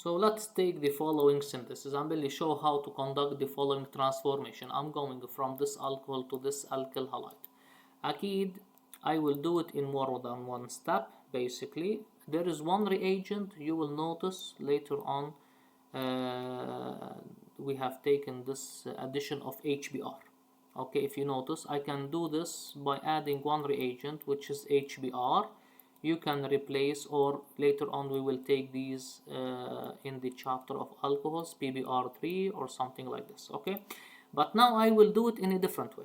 So let's take the following synthesis. I'm going to show how to conduct the following transformation. I'm going from this alcohol to this alkyl halide. أكيد I will do it in more than one step. Basically, there is one reagent you will notice later on. We have taken this addition of HBr. Okay, if you notice, I can do this by adding one reagent, which is HBr. You can replace, or later on we will take these in the chapter of alcohols, PBr3 or something like this. Okay, but now I will do it in a different way.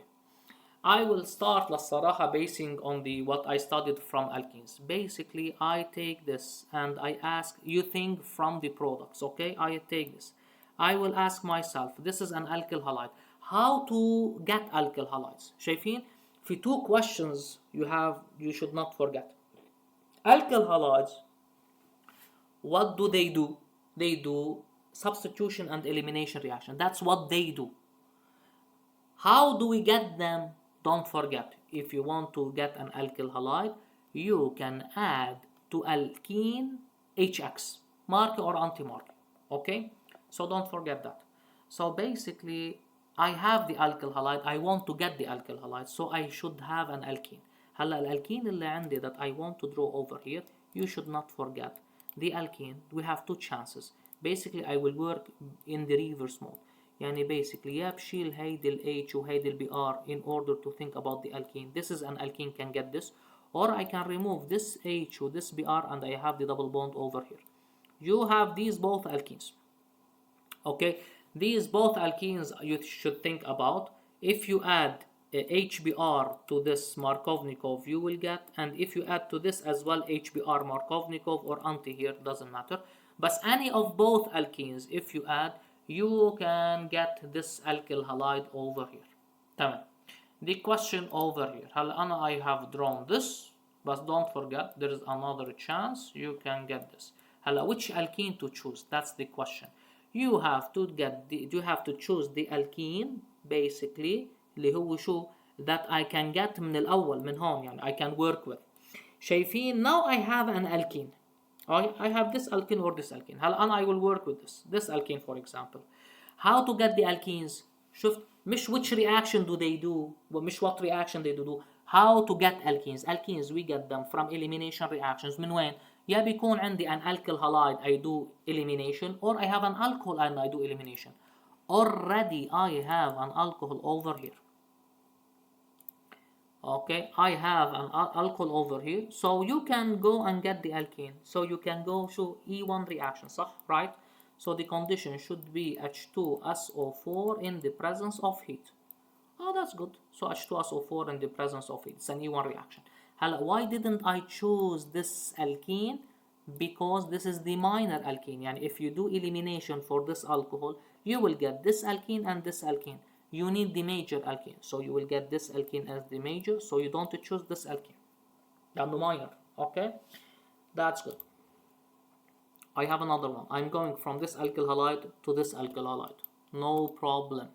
I will start للصراحة basing on the what I studied from alkenes. Basically, I take this and I ask, you think from the products, okay? I take this. I will ask myself, this is an alkyl halide. How to get alkyl halides? شايفين؟ في two questions you should not forget. Alkyl halides, what do? They do substitution and elimination reaction. That's what they do. How do we get them? Don't forget, if you want to get an alkyl halide, you can add to alkene HX, marker or anti-marker. Okay? So don't forget that. So basically, I have the alkyl halide, I want to get the alkyl halide, so I should have an alkene. هلا الالكين اللي عندي that I want to draw over here, you should not forget the alkene. We have two chances. Basically, I will work in the reverse mode. يعني basically يا بشيل هيدي ال H وهيدي ال Br in order to think about the alkene. This is an alkene, can get this. Or I can remove this H or this Br and I have the double bond over here. You have these both alkenes. Okay, these both alkenes you should think about. If you add HBr to this Markovnikov, you will get, and if you add to this as well HBr Markovnikov or anti here, doesn't matter. But any of both alkenes, if you add, you can get this alkyl halide over here. تمام. The question over here, هلا أنا I have drawn this, but don't forget there is another chance you can get this. هلا which alkene to choose? That's the question. You have to choose the alkene basically اللي هو شو that I can get من الأول من هون يعني I can work with. شايفين now I have an alkene. I have this alkene or this alkene. هلا أنا I will work with this alkene for example. How to get the alkenes? شفت مش which reaction do they do ومش what reaction they do. How to get alkenes? Alkenes we get them from elimination reactions. من وين؟ يا بيكون عندي an alkyl halide I do elimination, or I have an alcohol and I do elimination. Already I have an alcohol over here. Okay, I have an alcohol over here, so you can go and get the alkene. So you can go to E1 reaction, صح? Right? So the condition should be H2SO4 in the presence of heat. Oh, that's good. So H2SO4 in the presence of heat. It's an E1 reaction. هلا why didn't I choose this alkene? Because this is the minor alkene. يعني if you do elimination for this alcohol, you will get this alkene and this alkene. You need the major alkene, so you will get this alkene as the major, so you don't choose this alkene. And the minor, okay? That's good. I have another one. I'm going from this alkyl halide to this alkyl halide. No problem.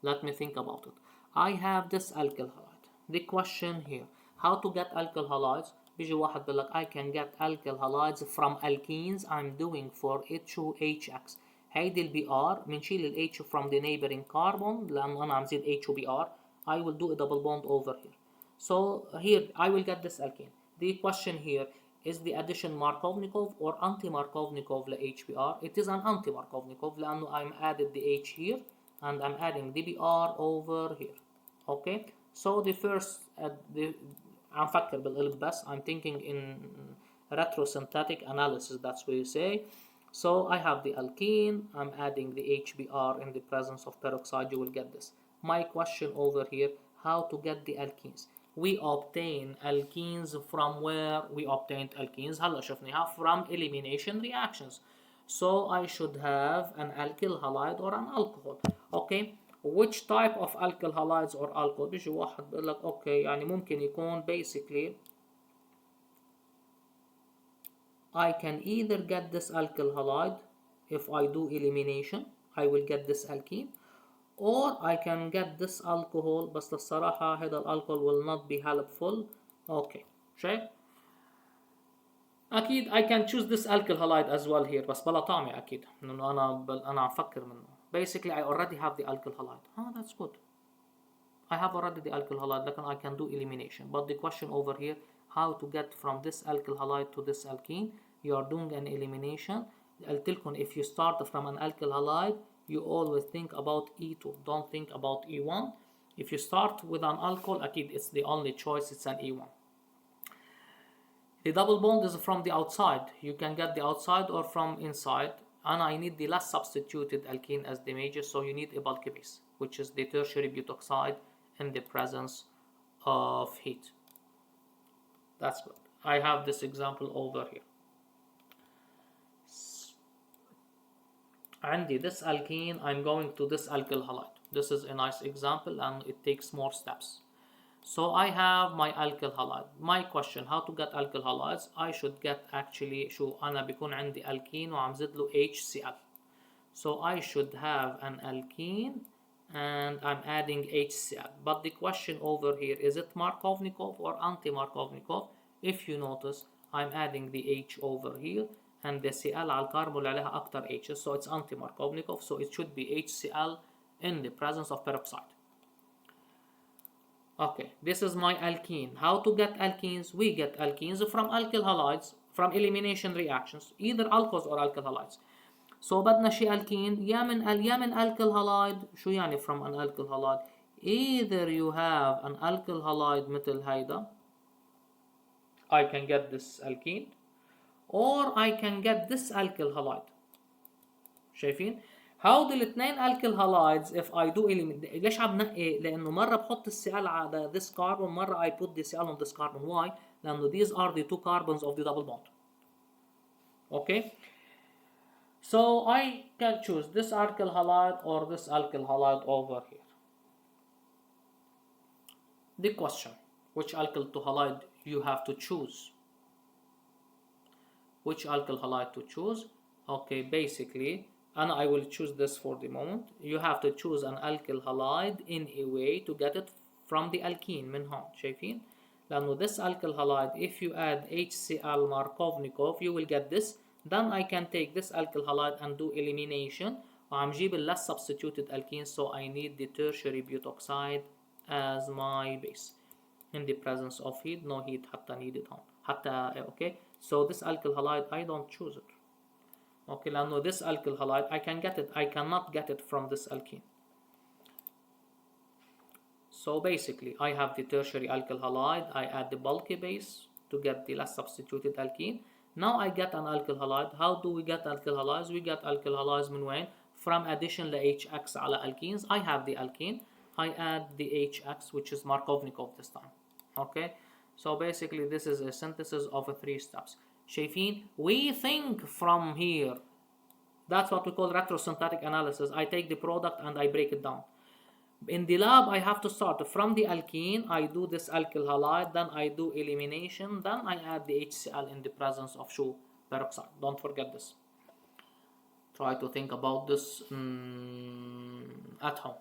Let me think about it. I have this alkyl halide. The question here, how to get alkyl halides? بيجي واحد بيقول لك I can get alkyl halides from alkenes I'm doing for HOHX. هيدي البي ار بنشيل ال H from the neighboring carbon لأنه أنا عم زيد H و BR. I will do a double bond over here. So here I will get this alkene. The question here is the addition Markovnikov or anti-Markovnikov ل HBr. It is an anti-Markovnikov لأنه I'm added the H here and I'm adding the BR over here. Okay. So the first عم فكر بالقلب بس. I'm thinking in retrosynthetic analysis. That's what you say. So I have the alkene, I'm adding the HBr in the presence of peroxide, you will get this. My question over here, how to get the alkenes? We obtain alkenes from where? We obtained alkenes هلا شفناها from elimination reactions. So I should have an alkyl halide or an alcohol. Okay, which type of alkyl halides or alcohol? بيجي واحد بيقول لك okay يعني ممكن يكون basically I can either get this alkyl halide if I do elimination, I will get this alkene, or I can get this alcohol بس للصراحة هذا الالcohol will not be helpful. Okay, شايف؟ اكيد I can choose this alkyl halide as well here بس بلا طعمه اكيد لانه انا عم افكر منه. Basically I already have the alkyl halide. Oh, that's good. I have already the alkyl halide, لكن I can do elimination. But the question over here, how to get from this alkyl halide to this alkene? You are doing an elimination. قلت لكم if you start from an alkyl halide, you always think about E2. Don't think about E1. If you start with an alcohol, أكيد it's the only choice, it's an E1. The double bond is from the outside. You can get the outside or from inside. And I need the less substituted alkene as the major, so you need a bulky base, which is the tertiary butoxide in the presence of heat. That's good. I have this example over here. عندي this alkene, I'm going to this alkyl halide. This is a nice example and it takes more steps. So I have my alkyl halide. My question, how to get alkyl halides? I should get actually شو أنا بيكون عندي alkene وعم زد له HCl. So I should have an alkene and I'm adding HCl. But the question over here, is it Markovnikov or anti-Markovnikov? If you notice, I'm adding the H over here and the Cl على الكربون اللي عليها أكتر H. So it's anti-Markovnikov. So it should be HCl in the presence of peroxide. Okay, this is my alkene. How to get alkenes? We get alkenes from alkyl halides, from elimination reactions, either alcohols or alkyl halides. So بدنا شي alkene يا من alkyl halide. شو يعني from an alkyl halide? Either you have an alkyl halide مثل هيدا, I can get this alkene, or I can get this alkyl halide. شايفين؟ هودي الاثنين alkyl halides if I do eliminate. ليش عم نقي؟ لأنه مرة بحط السي ال على this carbon, مرة I put the Cl on this carbon. Why؟ لأنه these are the two carbons of the double bond. Okay? So I can choose this alkyl halide or this alkyl halide over here. The question, which alkyl to halide you have to choose? Which alkyl halide to choose? Okay, basically, and I will choose this for the moment. You have to choose an alkyl halide in a way to get it from the alkene من هون. شايفين؟ لأنه this alkyl halide, if you add HCl Markovnikov, you will get this. Then I can take this alkyl halide and do elimination. وعم جيب less substituted alkene, so I need the tertiary butoxide as my base. In the presence of heat, no heat حتى needed هون. حتى okay. So this alkyl halide, I don't choose it. Okay, لأنه this alkyl halide, I can get it. I cannot get it from this alkene. So basically, I have the tertiary alkyl halide. I add the bulky base to get the less substituted alkene. Now I get an alkyl halide. How do we get alkyl halides? We get alkyl halides من وين? From addition ل HX على alkenes. I have the alkene. I add the HX, which is Markovnikov this time. Okay, so basically this is a synthesis of 3 steps. شايفين? We think from here. That's what we call retrosynthetic analysis. I take the product and I break it down. In the lab, I have to start from the alkene. I do this alkyl halide, then I do elimination, then I add the HCl in the presence of peroxide. Don't forget this. Try to think about this at home.